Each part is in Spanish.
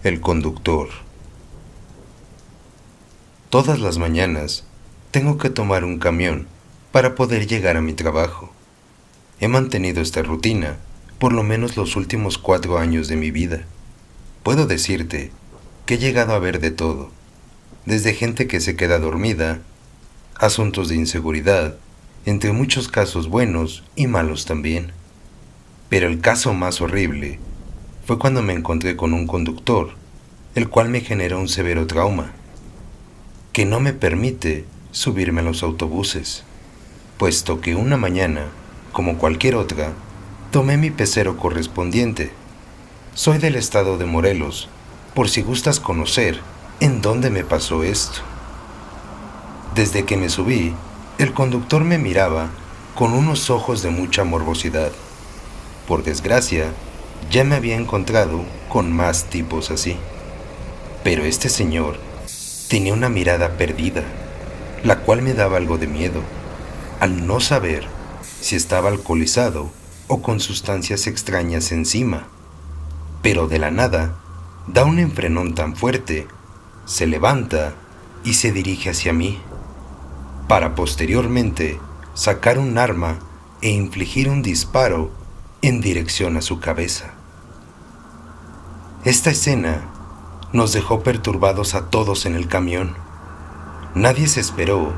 El conductor. Todas las mañanas tengo que tomar un camión para poder llegar a mi trabajo. He mantenido esta rutina por lo menos los últimos 4 años de mi vida. Puedo decirte que he llegado a ver de todo, desde gente que se queda dormida, asuntos de inseguridad, entre muchos casos buenos y malos también. Pero el caso más horrible fue cuando me encontré con un conductor, el cual me generó un severo trauma, que no me permite subirme a los autobuses, puesto que una mañana, como cualquier otra, tomé mi pecero correspondiente. Soy del estado de Morelos, por si gustas conocer en dónde me pasó esto. Desde que me subí, el conductor me miraba con unos ojos de mucha morbosidad. Por desgracia, ya me había encontrado con más tipos así. Pero este señor tenía una mirada perdida, la cual me daba algo de miedo, al no saber si estaba alcoholizado o con sustancias extrañas encima. Pero de la nada, da un enfrenón tan fuerte, se levanta y se dirige hacia mí, para posteriormente sacar un arma e infligir un disparo en dirección a su cabeza. Esta escena nos dejó perturbados a todos en el camión. Nadie se esperó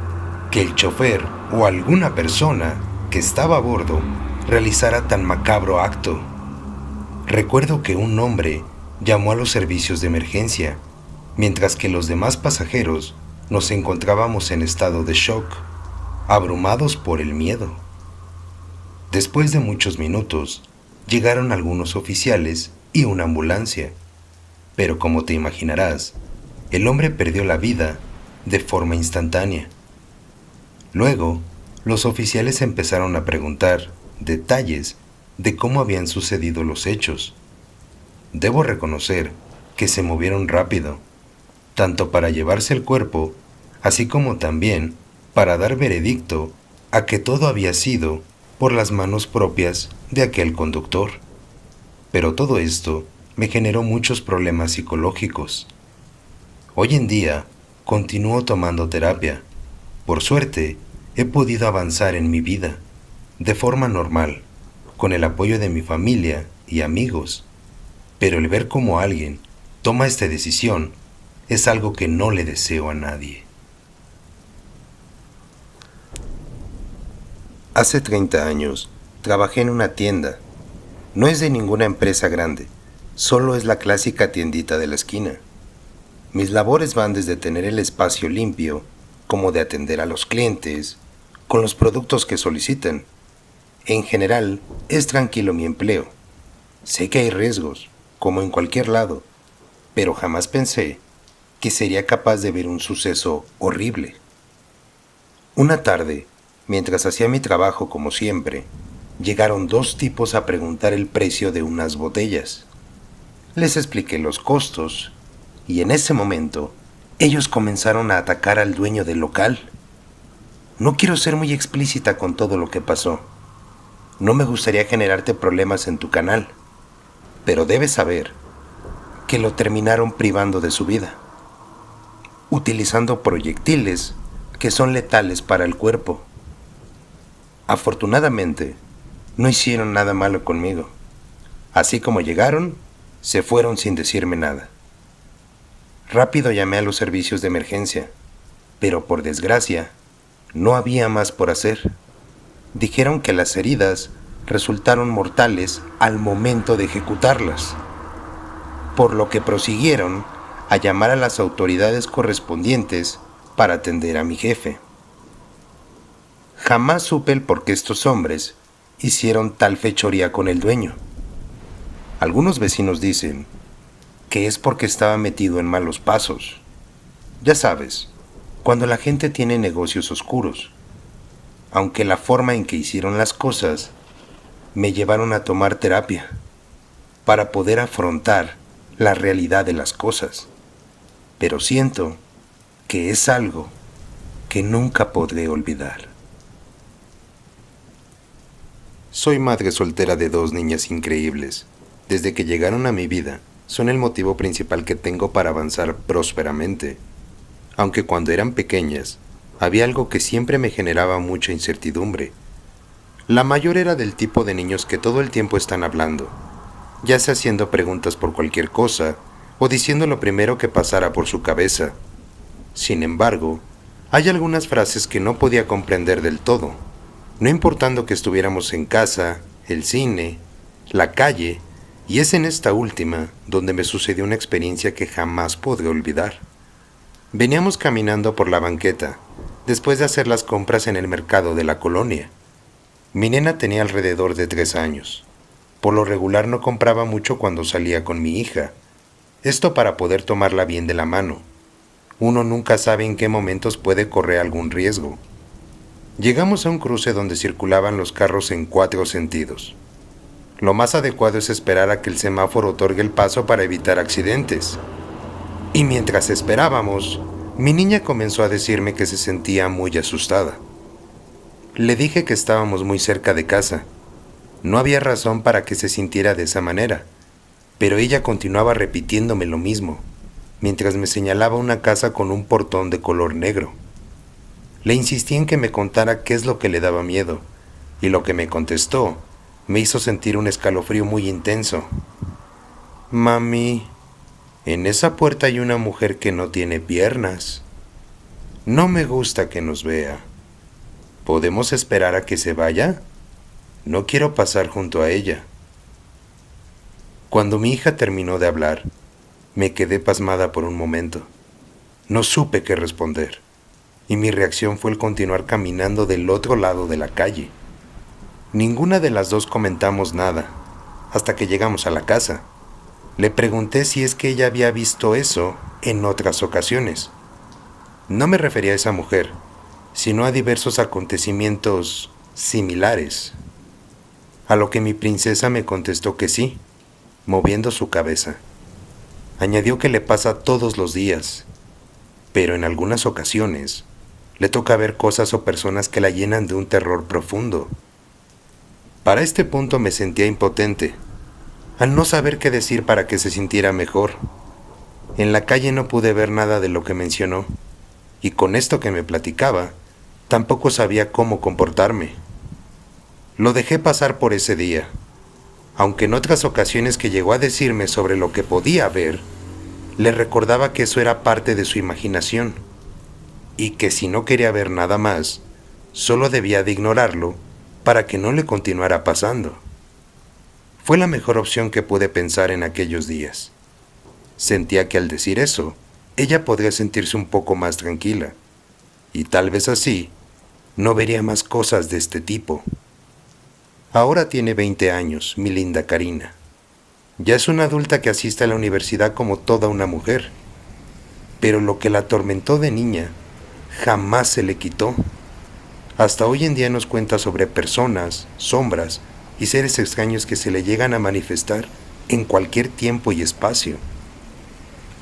que el chofer o alguna persona que estaba a bordo realizara tan macabro acto. Recuerdo que un hombre llamó a los servicios de emergencia, mientras que los demás pasajeros nos encontrábamos en estado de shock, abrumados por el miedo. Después de muchos minutos, llegaron algunos oficiales y una ambulancia, pero como te imaginarás, el hombre perdió la vida de forma instantánea. Luego, los oficiales empezaron a preguntar detalles de cómo habían sucedido los hechos. Debo reconocer que se movieron rápido, tanto para llevarse el cuerpo, así como también para dar veredicto a que todo había sido por las manos propias de aquel conductor. Pero todo esto me generó muchos problemas psicológicos. Hoy en día continúo tomando terapia. Por suerte, he podido avanzar en mi vida de forma normal, con el apoyo de mi familia y amigos. Pero el ver cómo alguien toma esta decisión es algo que no le deseo a nadie. Hace 30 años trabajé en una tienda. No es de ninguna empresa grande, solo es la clásica tiendita de la esquina. Mis labores van desde tener el espacio limpio, como de atender a los clientes, con los productos que solicitan. En general, es tranquilo mi empleo. Sé que hay riesgos, como en cualquier lado, pero jamás pensé que sería capaz de ver un suceso horrible. Una tarde, mientras hacía mi trabajo como siempre, llegaron 2 tipos a preguntar el precio de unas botellas. Les expliqué los costos y en ese momento ellos comenzaron a atacar al dueño del local. No quiero ser muy explícita con todo lo que pasó. No me gustaría generarte problemas en tu canal, pero debes saber que lo terminaron privando de su vida, utilizando proyectiles que son letales para el cuerpo. Afortunadamente, no hicieron nada malo conmigo. Así como llegaron, se fueron sin decirme nada. Rápido llamé a los servicios de emergencia, pero por desgracia, no había más por hacer. Dijeron que las heridas resultaron mortales al momento de ejecutarlas, por lo que prosiguieron a llamar a las autoridades correspondientes para atender a mi jefe. Jamás supe el por qué estos hombres hicieron tal fechoría con el dueño. Algunos vecinos dicen que es porque estaba metido en malos pasos. Ya sabes, cuando la gente tiene negocios oscuros. Aunque la forma en que hicieron las cosas me llevaron a tomar terapia para poder afrontar la realidad de las cosas. Pero siento que es algo que nunca podré olvidar. Soy madre soltera de 2 niñas increíbles. Desde que llegaron a mi vida, son el motivo principal que tengo para avanzar prósperamente, aunque cuando eran pequeñas, había algo que siempre me generaba mucha incertidumbre. La mayor era del tipo de niños que todo el tiempo están hablando, ya sea haciendo preguntas por cualquier cosa o diciendo lo primero que pasara por su cabeza. Sin embargo, hay algunas frases que no podía comprender del todo, no importando que estuviéramos en casa, el cine, la calle, y es en esta última donde me sucedió una experiencia que jamás podré olvidar. Veníamos caminando por la banqueta, después de hacer las compras en el mercado de la colonia. Mi nena tenía alrededor de 3 años. Por lo regular no compraba mucho cuando salía con mi hija. Esto para poder tomarla bien de la mano. Uno nunca sabe en qué momentos puede correr algún riesgo. Llegamos a un cruce donde circulaban los carros en 4 sentidos. Lo más adecuado es esperar a que el semáforo otorgue el paso para evitar accidentes. Y mientras esperábamos, mi niña comenzó a decirme que se sentía muy asustada. Le dije que estábamos muy cerca de casa. No había razón para que se sintiera de esa manera, pero ella continuaba repitiéndome lo mismo, mientras me señalaba una casa con un portón de color negro. Le insistí en que me contara qué es lo que le daba miedo, y lo que me contestó me hizo sentir un escalofrío muy intenso. Mami, en esa puerta hay una mujer que no tiene piernas. No me gusta que nos vea. ¿Podemos esperar a que se vaya? No quiero pasar junto a ella. Cuando mi hija terminó de hablar, me quedé pasmada por un momento. No supe qué responder, y mi reacción fue el continuar caminando del otro lado de la calle. Ninguna de las dos comentamos nada, hasta que llegamos a la casa. Le pregunté si es que ella había visto eso en otras ocasiones. No me refería a esa mujer, sino a diversos acontecimientos similares. A lo que mi princesa me contestó que sí, moviendo su cabeza. Añadió que le pasa todos los días, pero en algunas ocasiones le toca ver cosas o personas que la llenan de un terror profundo. Para este punto me sentía impotente, al no saber qué decir para que se sintiera mejor. En la calle no pude ver nada de lo que mencionó, y con esto que me platicaba, tampoco sabía cómo comportarme. Lo dejé pasar por ese día, aunque en otras ocasiones que llegó a decirme sobre lo que podía ver, le recordaba que eso era parte de su imaginación, y que si no quería ver nada más, solo debía de ignorarlo para que no le continuara pasando. Fue la mejor opción que pude pensar en aquellos días. Sentía que al decir eso, ella podría sentirse un poco más tranquila, y tal vez así, no vería más cosas de este tipo. Ahora tiene 20 años, mi linda Karina. Ya es una adulta que asiste a la universidad como toda una mujer, pero lo que la atormentó de niña jamás se le quitó. Hasta hoy en día nos cuenta sobre personas, sombras y seres extraños que se le llegan a manifestar en cualquier tiempo y espacio.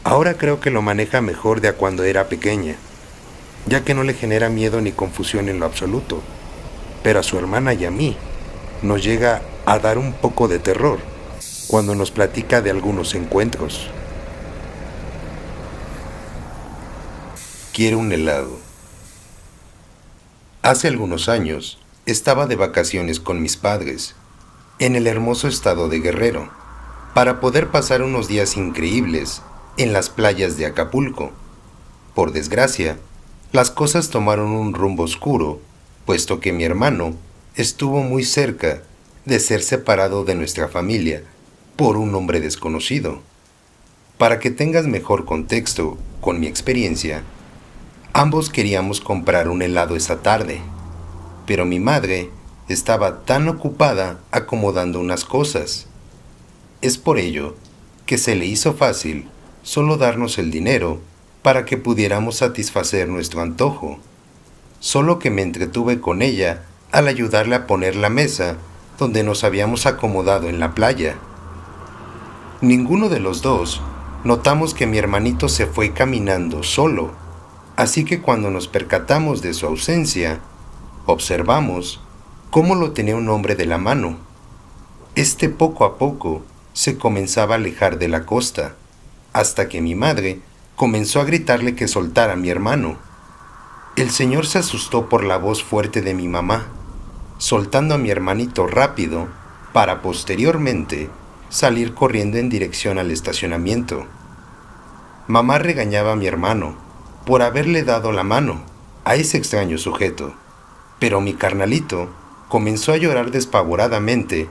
Ahora creo que lo maneja mejor de a cuando era pequeña, ya que no le genera miedo ni confusión en lo absoluto, pero a su hermana y a mí nos llega a dar un poco de terror cuando nos platica de algunos encuentros. Quiero un helado. Hace algunos años estaba de vacaciones con mis padres en el hermoso estado de Guerrero para poder pasar unos días increíbles en las playas de Acapulco. Por desgracia, las cosas tomaron un rumbo oscuro, puesto que mi hermano estuvo muy cerca de ser separado de nuestra familia por un hombre desconocido. Para que tengas mejor contexto con mi experiencia, ambos queríamos comprar un helado esa tarde, pero mi madre estaba tan ocupada acomodando unas cosas. Es por ello que se le hizo fácil solo darnos el dinero para que pudiéramos satisfacer nuestro antojo, solo que me entretuve con ella al ayudarle a poner la mesa donde nos habíamos acomodado en la playa. Ninguno de los dos notamos que mi hermanito se fue caminando solo, así que cuando nos percatamos de su ausencia, observamos cómo lo tenía un hombre de la mano. Este poco a poco se comenzaba a alejar de la costa, hasta que mi madre comenzó a gritarle que soltara a mi hermano. El señor se asustó por la voz fuerte de mi mamá, soltando a mi hermanito rápido para posteriormente salir corriendo en dirección al estacionamiento. Mamá regañaba a mi hermano por haberle dado la mano a ese extraño sujeto, pero mi carnalito comenzó a llorar despavoradamente,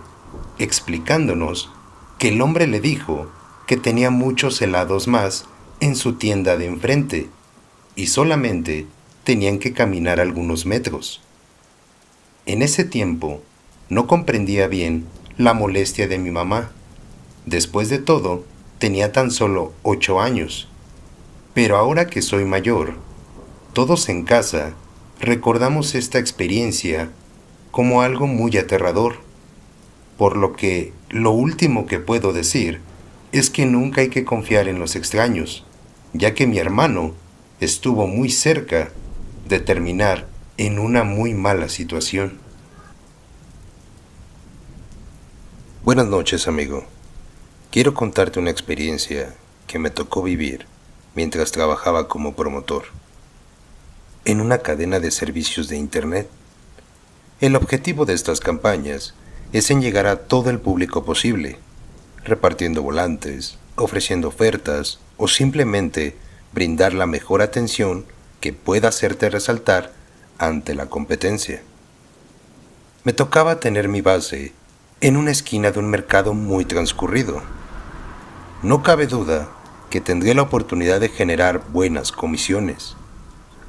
explicándonos que el hombre le dijo que tenía muchos helados más en su tienda de enfrente y solamente tenían que caminar algunos metros. En ese tiempo no comprendía bien la molestia de mi mamá. Después de todo, tenía tan solo 8 años. Pero ahora que soy mayor, todos en casa recordamos esta experiencia como algo muy aterrador, por lo que lo último que puedo decir es que nunca hay que confiar en los extraños, ya que mi hermano estuvo muy cerca de terminar en una muy mala situación. Buenas noches, amigo. Quiero contarte una experiencia que me tocó vivir mientras trabajaba como promotor en una cadena de servicios de Internet. El objetivo de estas campañas es en llegar a todo el público posible, repartiendo volantes, ofreciendo ofertas o simplemente brindar la mejor atención que pueda hacerte resaltar ante la competencia. Me tocaba tener mi base en una esquina de un mercado muy transcurrido. No cabe duda que tendría la oportunidad de generar buenas comisiones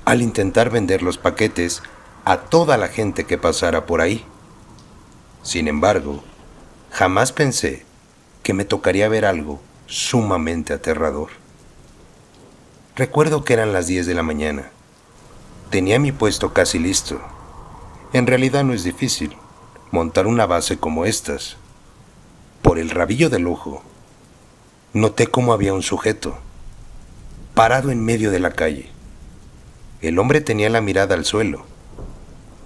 al intentar vender los paquetes a toda la gente que pasara por ahí. Sin embargo, jamás pensé que me tocaría ver algo sumamente aterrador. Recuerdo que eran las 10 de la mañana. Tenía mi puesto casi listo. En realidad no es difícil montar una base como estas. Por el rabillo del ojo, noté cómo había un sujeto, parado en medio de la calle. El hombre tenía la mirada al suelo.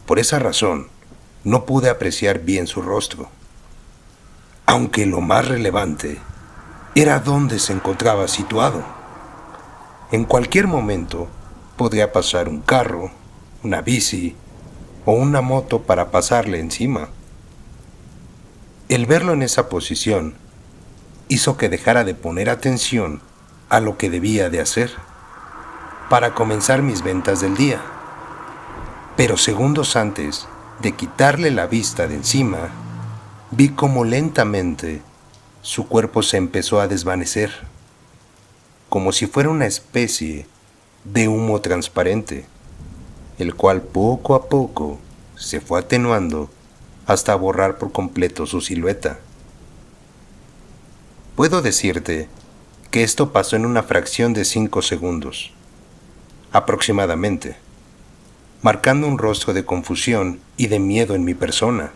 Por esa razón, no pude apreciar bien su rostro. Aunque lo más relevante era dónde se encontraba situado. En cualquier momento podría pasar un carro, una bici o una moto para pasarle encima. El verlo en esa posición hizo que dejara de poner atención a lo que debía de hacer para comenzar mis ventas del día. Pero segundos antes de quitarle la vista de encima, vi cómo lentamente su cuerpo se empezó a desvanecer, como si fuera una especie de humo transparente, el cual poco a poco se fue atenuando hasta borrar por completo su silueta. Puedo decirte que esto pasó en una fracción de 5 segundos, aproximadamente, marcando un rostro de confusión y de miedo en mi persona.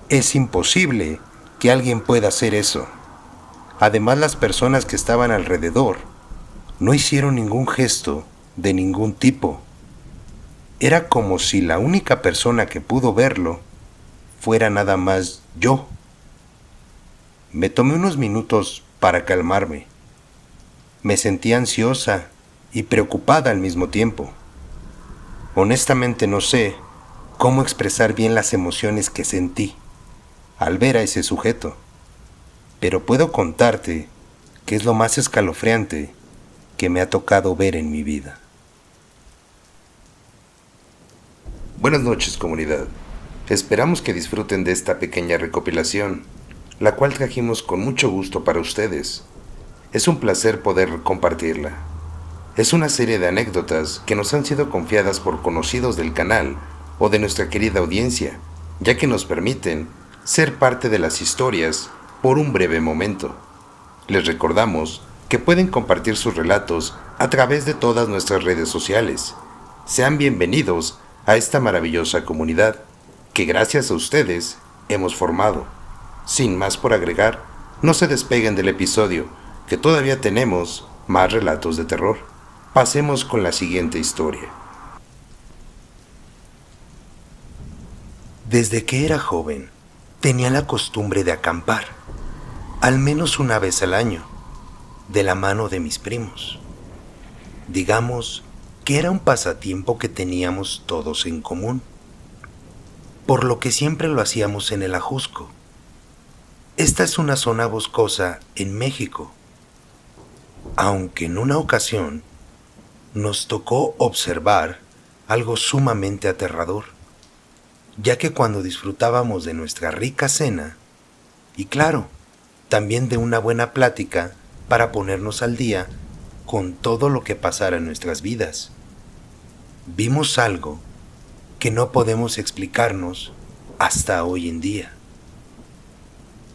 Es imposible que alguien pueda hacer eso. Además, las personas que estaban alrededor no hicieron ningún gesto de ningún tipo. Era como si la única persona que pudo verlo fuera nada más yo. Me tomé unos minutos para calmarme. Me sentía ansiosa y preocupada al mismo tiempo. Honestamente no sé cómo expresar bien las emociones que sentí al ver a ese sujeto, pero puedo contarte que es lo más escalofriante que me ha tocado ver en mi vida. Buenas noches, comunidad. Esperamos que disfruten de esta pequeña recopilación, la cual trajimos con mucho gusto para ustedes. Es un placer poder compartirla. Es una serie de anécdotas que nos han sido confiadas por conocidos del canal o de nuestra querida audiencia, ya que nos permiten ser parte de las historias por un breve momento. Les recordamos que pueden compartir sus relatos a través de todas nuestras redes sociales. Sean bienvenidos a esta maravillosa comunidad que gracias a ustedes hemos formado. Sin más por agregar, no se despeguen del episodio, que todavía tenemos más relatos de terror. Pasemos con la siguiente historia. Desde que era joven, tenía la costumbre de acampar. al menos una vez al año, de la mano de mis primos. Digamos que era un pasatiempo que teníamos todos en común, por lo que siempre lo hacíamos en el Ajusco. Esta es una zona boscosa en México, aunque en una ocasión nos tocó observar algo sumamente aterrador, ya que cuando disfrutábamos de nuestra rica cena, y claro, también de una buena plática para ponernos al día con todo lo que pasara en nuestras vidas, vimos algo que no podemos explicarnos hasta hoy en día.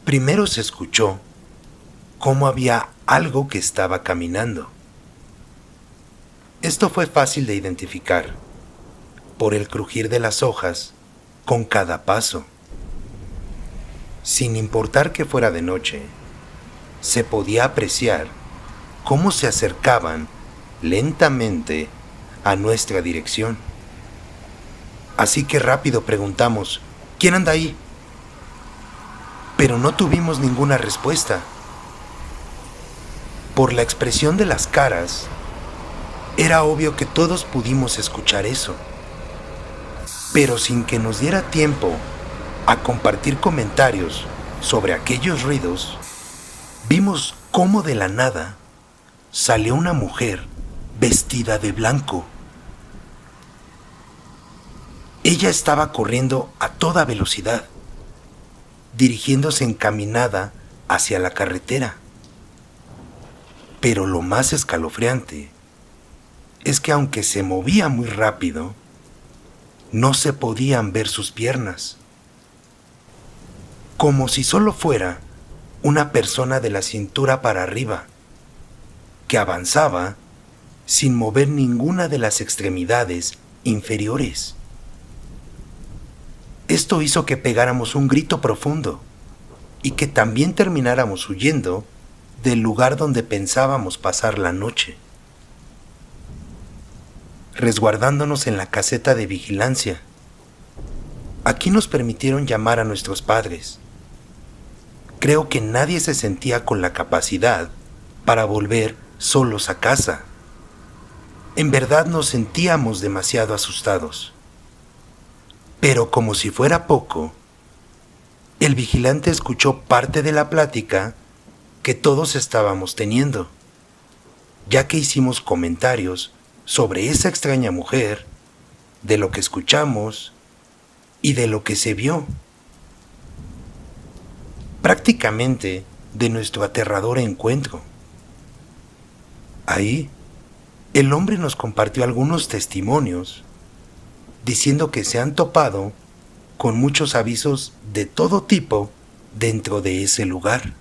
Primero se escuchó cómo había algo que estaba caminando. Esto fue fácil de identificar por el crujir de las hojas con cada paso. Sin importar que fuera de noche, se podía apreciar cómo se acercaban lentamente a nuestra dirección. Así que rápido preguntamos, ¿quién anda ahí? Pero no tuvimos ninguna respuesta. Por la expresión de las caras, era obvio que todos pudimos escuchar eso. Pero sin que nos diera tiempo a compartir comentarios sobre aquellos ruidos, vimos cómo de la nada salió una mujer vestida de blanco. Ella estaba corriendo a toda velocidad, dirigiéndose encaminada hacia la carretera. Pero lo más escalofriante es que aunque se movía muy rápido, no se podían ver sus piernas, como si solo fuera una persona de la cintura para arriba, que avanzaba sin mover ninguna de las extremidades inferiores. Esto hizo que pegáramos un grito profundo y que también termináramos huyendo del lugar donde pensábamos pasar la noche, resguardándonos en la caseta de vigilancia. Aquí nos permitieron llamar a nuestros padres. Creo que nadie se sentía con la capacidad para volver solos a casa. En verdad nos sentíamos demasiado asustados. Pero como si fuera poco, el vigilante escuchó parte de la plática que todos estábamos teniendo, ya que hicimos comentarios sobre esa extraña mujer, de lo que escuchamos y de lo que se vio. Prácticamente de nuestro aterrador encuentro. Ahí, el hombre nos compartió algunos testimonios, diciendo que se han topado con muchos avisos de todo tipo dentro de ese lugar.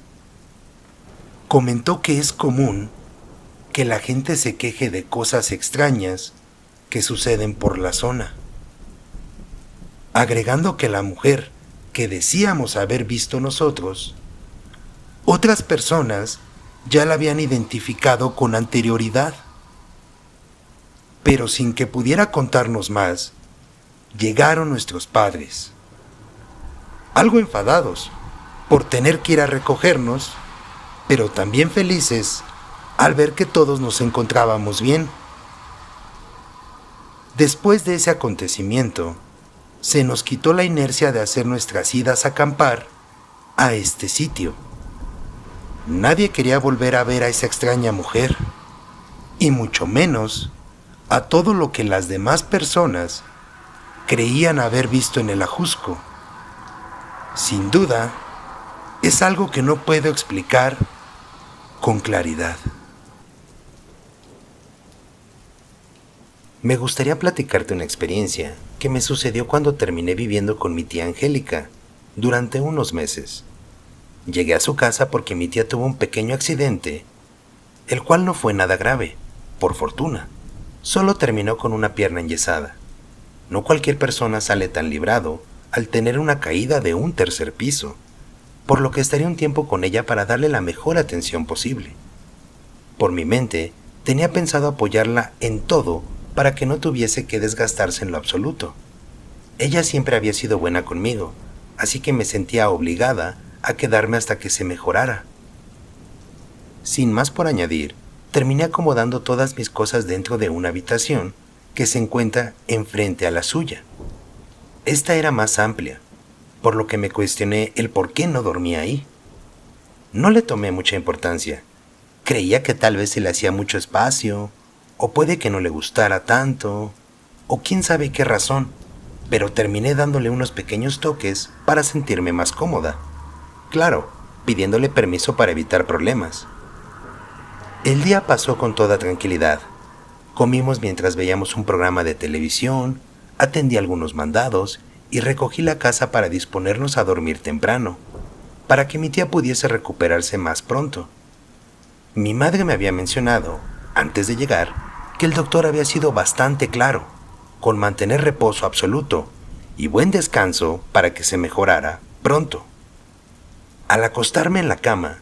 Comentó que es común que la gente se queje de cosas extrañas que suceden por la zona, agregando que la mujer que decíamos haber visto nosotros, otras personas ya la habían identificado con anterioridad. Pero sin que pudiera contarnos más, llegaron nuestros padres, algo enfadados por tener que ir a recogernos, pero también felices al ver que todos nos encontrábamos bien. Después de ese acontecimiento, se nos quitó la inercia de hacer nuestras idas a acampar a este sitio. Nadie quería volver a ver a esa extraña mujer, y mucho menos a todo lo que las demás personas creían haber visto en el Ajusco. Sin duda, es algo que no puedo explicar con claridad. Me gustaría platicarte una experiencia que me sucedió cuando terminé viviendo con mi tía Angélica durante unos meses. Llegué a su casa porque mi tía tuvo un pequeño accidente, el cual no fue nada grave, por fortuna. Solo terminó con una pierna enyesada. No cualquier persona sale tan librado al tener una caída de un tercer piso, por lo que estaría un tiempo con ella para darle la mejor atención posible. Por mi mente, tenía pensado apoyarla en todo para que no tuviese que desgastarse en lo absoluto. Ella siempre había sido buena conmigo, así que me sentía obligada a quedarme hasta que se mejorara. Sin más por añadir, terminé acomodando todas mis cosas dentro de una habitación que se encuentra enfrente a la suya. Esta era más amplia, por lo que me cuestioné el por qué no dormía ahí. No le tomé mucha importancia. Creía que tal vez se le hacía mucho espacio, o puede que no le gustara tanto, o quién sabe qué razón, pero terminé dándole unos pequeños toques para sentirme más cómoda. Claro, pidiéndole permiso para evitar problemas. El día pasó con toda tranquilidad. Comimos mientras veíamos un programa de televisión, atendí algunos mandados y recogí la casa para disponernos a dormir temprano, para que mi tía pudiese recuperarse más pronto. Mi madre me había mencionado, antes de llegar, que el doctor había sido bastante claro, con mantener reposo absoluto y buen descanso para que se mejorara pronto. Al acostarme en la cama,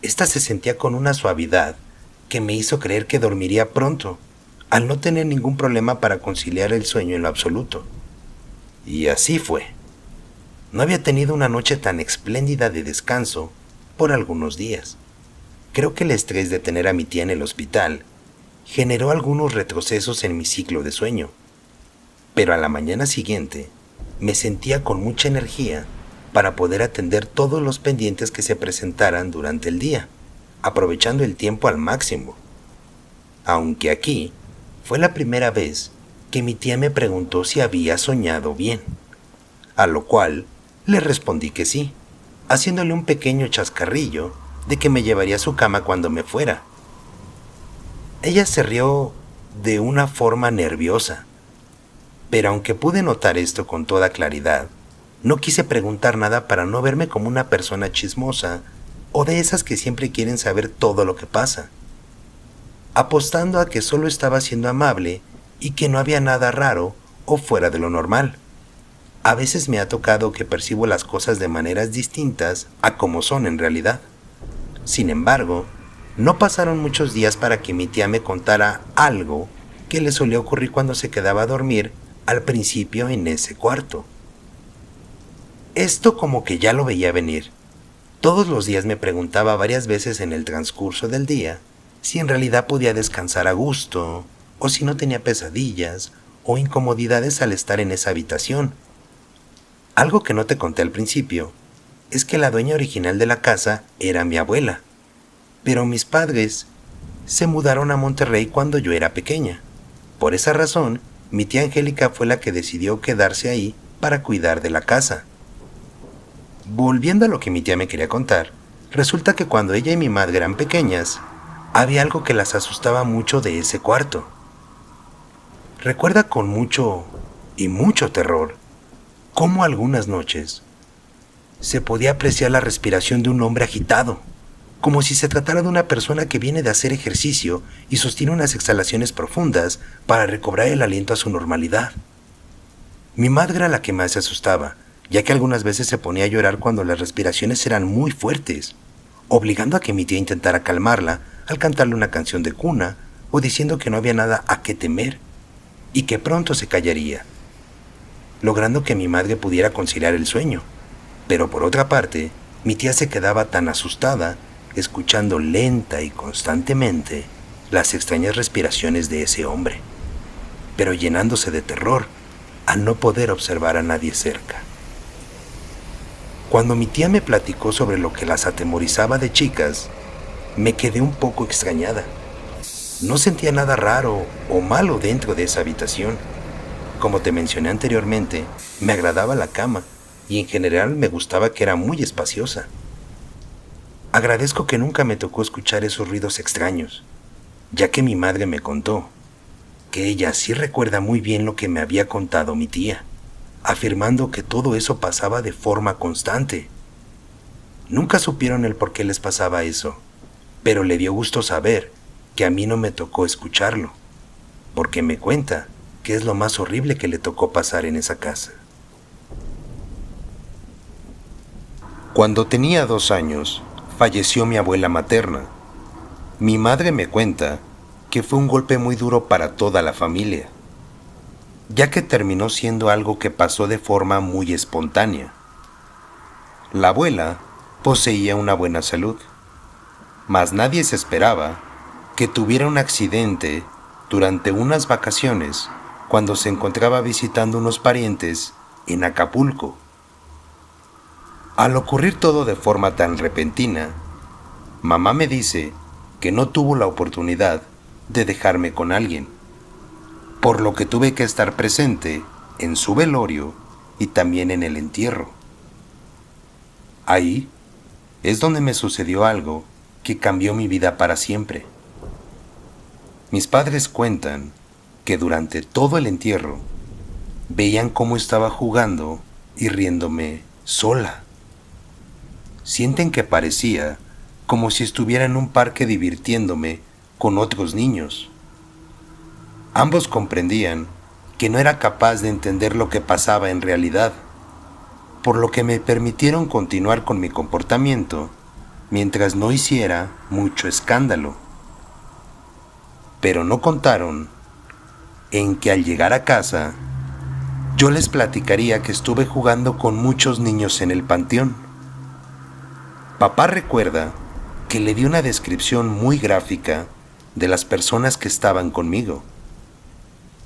esta se sentía con una suavidad que me hizo creer que dormiría pronto, al no tener ningún problema para conciliar el sueño en lo absoluto. Y así fue. No había tenido una noche tan espléndida de descanso por algunos días. Creo que el estrés de tener a mi tía en el hospital generó algunos retrocesos en mi ciclo de sueño, pero a la mañana siguiente me sentía con mucha energía para poder atender todos los pendientes que se presentaran durante el día, aprovechando el tiempo al máximo. Aunque aquí fue la primera vez que mi tía me preguntó si había soñado bien, a lo cual le respondí que sí, haciéndole un pequeño chascarrillo de que me llevaría a su cama cuando me fuera. Ella se rió de una forma nerviosa, pero aunque pude notar esto con toda claridad, no quise preguntar nada para no verme como una persona chismosa o de esas que siempre quieren saber todo lo que pasa, apostando a que solo estaba siendo amable y que no había nada raro o fuera de lo normal. A veces me ha tocado que percibo las cosas de maneras distintas a como son en realidad. Sin embargo, no pasaron muchos días para que mi tía me contara algo que le solía ocurrir cuando se quedaba a dormir al principio en ese cuarto. Esto como que ya lo veía venir. Todos los días me preguntaba varias veces en el transcurso del día si en realidad podía descansar a gusto, o si no tenía pesadillas o incomodidades al estar en esa habitación. Algo que no te conté al principio es que la dueña original de la casa era mi abuela, pero mis padres se mudaron a Monterrey cuando yo era pequeña. Por esa razón, mi tía Angélica fue la que decidió quedarse ahí para cuidar de la casa. Volviendo a lo que mi tía me quería contar, resulta que cuando ella y mi madre eran pequeñas, había algo que las asustaba mucho de ese cuarto. Recuerda con mucho y mucho terror cómo algunas noches se podía apreciar la respiración de un hombre agitado, como si se tratara de una persona que viene de hacer ejercicio y sostiene unas exhalaciones profundas para recobrar el aliento a su normalidad. Mi madre era la que más se asustaba, ya que algunas veces se ponía a llorar cuando las respiraciones eran muy fuertes, obligando a que mi tía intentara calmarla al cantarle una canción de cuna o diciendo que no había nada a qué temer y que pronto se callaría, logrando que mi madre pudiera conciliar el sueño. Pero por otra parte, mi tía se quedaba tan asustada, escuchando lenta y constantemente las extrañas respiraciones de ese hombre, pero llenándose de terror al no poder observar a nadie cerca. Cuando mi tía me platicó sobre lo que las atemorizaba de chicas, me quedé un poco extrañada. No sentía nada raro o malo dentro de esa habitación. Como te mencioné anteriormente, me agradaba la cama y en general me gustaba que era muy espaciosa. Agradezco que nunca me tocó escuchar esos ruidos extraños, ya que mi madre me contó que ella sí recuerda muy bien lo que me había contado mi tía, afirmando que todo eso pasaba de forma constante. Nunca supieron el por qué les pasaba eso, pero le dio gusto saber que a mí no me tocó escucharlo, porque me cuenta que es lo más horrible que le tocó pasar en esa casa. Cuando tenía 2 años, falleció mi abuela materna. Mi madre me cuenta que fue un golpe muy duro para toda la familia, ya que terminó siendo algo que pasó de forma muy espontánea. La abuela poseía una buena salud, Mas nadie se esperaba que tuviera un accidente durante unas vacaciones cuando se encontraba visitando unos parientes en Acapulco. Al ocurrir todo de forma tan repentina, mamá me dice que no tuvo la oportunidad de dejarme con alguien, por lo que tuve que estar presente en su velorio y también en el entierro. Ahí es donde me sucedió algo que cambió mi vida para siempre. Mis padres cuentan que durante todo el entierro veían cómo estaba jugando y riéndome sola. Sienten que parecía como si estuviera en un parque divirtiéndome con otros niños. Ambos comprendían que no era capaz de entender lo que pasaba en realidad, por lo que me permitieron continuar con mi comportamiento mientras no hiciera mucho escándalo. Pero no contaron en que al llegar a casa, yo les platicaría que estuve jugando con muchos niños en el panteón. Papá recuerda que le di una descripción muy gráfica de las personas que estaban conmigo,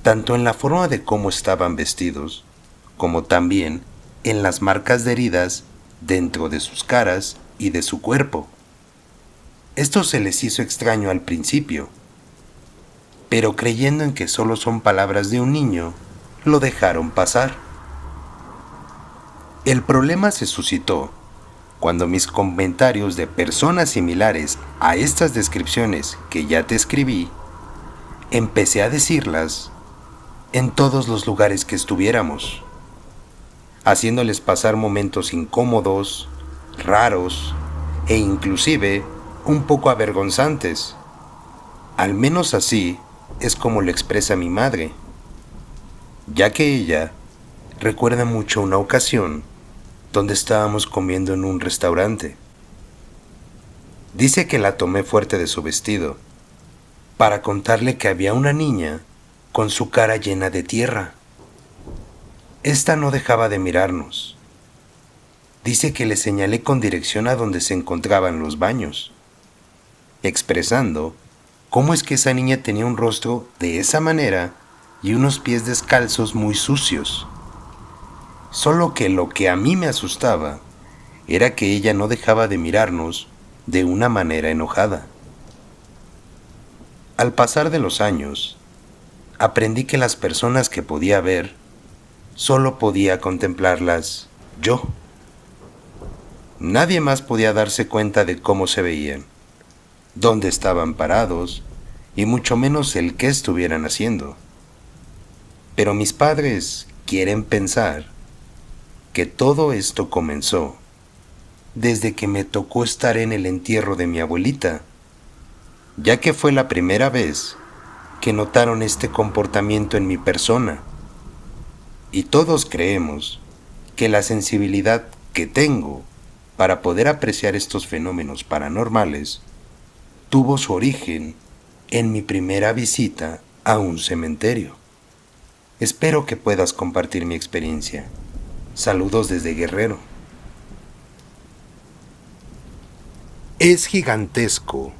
tanto en la forma de cómo estaban vestidos, como también en las marcas de heridas dentro de sus caras y de su cuerpo. Esto se les hizo extraño al principio, pero creyendo en que solo son palabras de un niño, lo dejaron pasar. El problema se suscitó cuando mis comentarios de personas similares a estas descripciones que ya te escribí, empecé a decirlas en todos los lugares que estuviéramos, haciéndoles pasar momentos incómodos, raros e inclusive un poco avergonzantes. Al menos así es como lo expresa mi madre, ya que ella recuerda mucho una ocasión donde estábamos comiendo en un restaurante. Dice que la tomé fuerte de su vestido para contarle que había una niña con su cara llena de tierra. Esta no dejaba de mirarnos. Dice que le señalé con dirección a donde se encontraban los baños, expresando cómo es que esa niña tenía un rostro de esa manera y unos pies descalzos muy sucios. Solo que lo que a mí me asustaba era que ella no dejaba de mirarnos de una manera enojada. Al pasar de los años, aprendí que las personas que podía ver, solo podía contemplarlas yo. Nadie más podía darse cuenta de cómo se veían, dónde estaban parados y mucho menos el qué estuvieran haciendo. Pero mis padres quieren pensar que todo esto comenzó desde que me tocó estar en el entierro de mi abuelita, ya que fue la primera vez que notaron este comportamiento en mi persona. Y todos creemos que la sensibilidad que tengo para poder apreciar estos fenómenos paranormales tuvo su origen en mi primera visita a un cementerio. Espero que puedas compartir mi experiencia. Saludos desde Guerrero. Es gigantesco.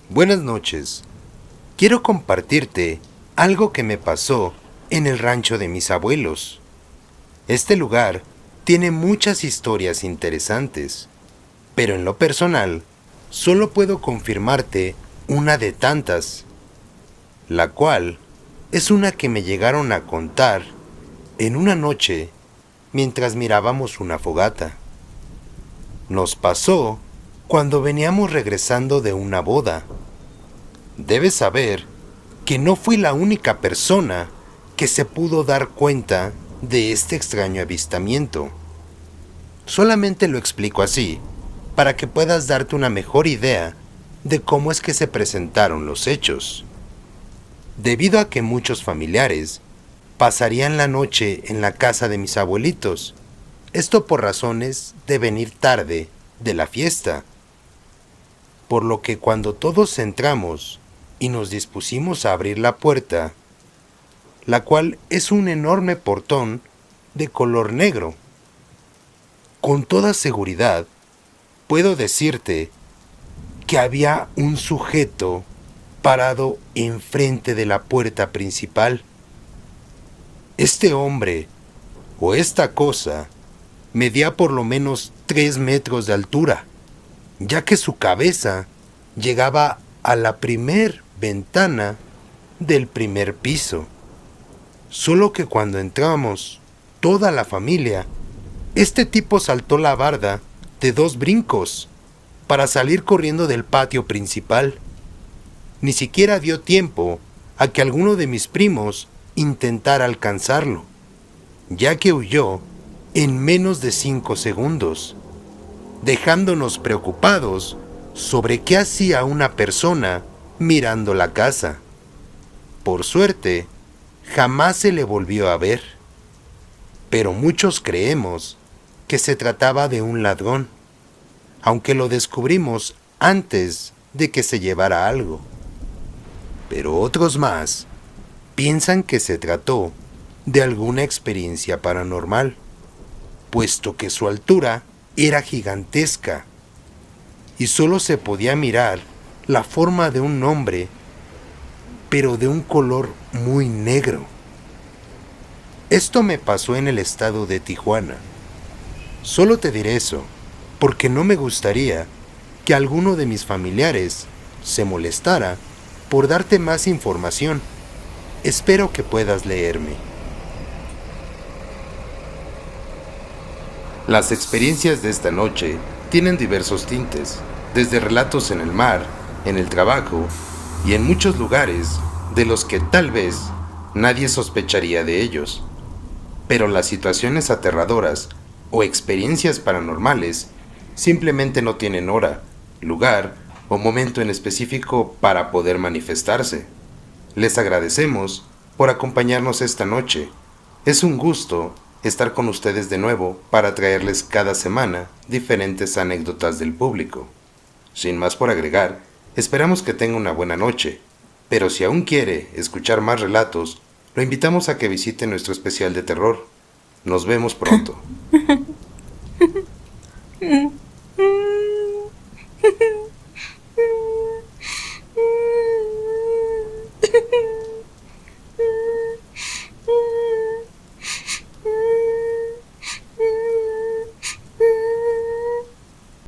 Buenas noches. Quiero compartirte algo que me pasó en el rancho de mis abuelos. Este lugar tiene muchas historias interesantes, pero en lo personal, solo puedo confirmarte una de tantas, la cual es una que me llegaron a contar en una noche mientras mirábamos una fogata. Nos pasó cuando veníamos regresando de una boda. Debes saber que no fui la única persona que se pudo dar cuenta de este extraño avistamiento. Solamente lo explico así, para que puedas darte una mejor idea de cómo es que se presentaron los hechos. Debido a que muchos familiares pasarían la noche en la casa de mis abuelitos, esto por razones de venir tarde de la fiesta. Por lo que cuando todos entramos y nos dispusimos a abrir la puerta, la cual es un enorme portón de color negro, con toda seguridad puedo decirte que había un sujeto parado enfrente de la puerta principal. Este hombre, o esta cosa, medía por lo menos 3 metros de altura, ya que su cabeza llegaba a la primer ventana del primer piso. Solo que cuando entramos, toda la familia, este tipo saltó la barda de 2 brincos para salir corriendo del patio principal. Ni siquiera dio tiempo a que alguno de mis primos intentara alcanzarlo, ya que huyó en menos de 5 segundos, dejándonos preocupados sobre qué hacía una persona mirando la casa. Por suerte, jamás se le volvió a ver, pero muchos creemos que se trataba de un ladrón, aunque lo descubrimos antes de que se llevara algo. Pero otros más piensan que se trató de alguna experiencia paranormal, puesto que su altura era gigantesca y solo se podía mirar la forma de un hombre, pero de un color muy negro. Esto me pasó en el estado de Tijuana. Solo te diré eso, porque no me gustaría que alguno de mis familiares se molestara por darte más información. Espero que puedas leerme. Las experiencias de esta noche tienen diversos tintes, desde relatos en el mar, en el trabajo y en muchos lugares de los que tal vez nadie sospecharía de ellos. Pero las situaciones aterradoras o experiencias paranormales simplemente no tienen hora, lugar o momento en específico para poder manifestarse. Les agradecemos por acompañarnos esta noche. Es un gusto estar con ustedes de nuevo para traerles cada semana diferentes anécdotas del público. Sin más por agregar, esperamos que tenga una buena noche, pero si aún quiere escuchar más relatos, lo invitamos a que visite nuestro especial de terror. Nos vemos pronto.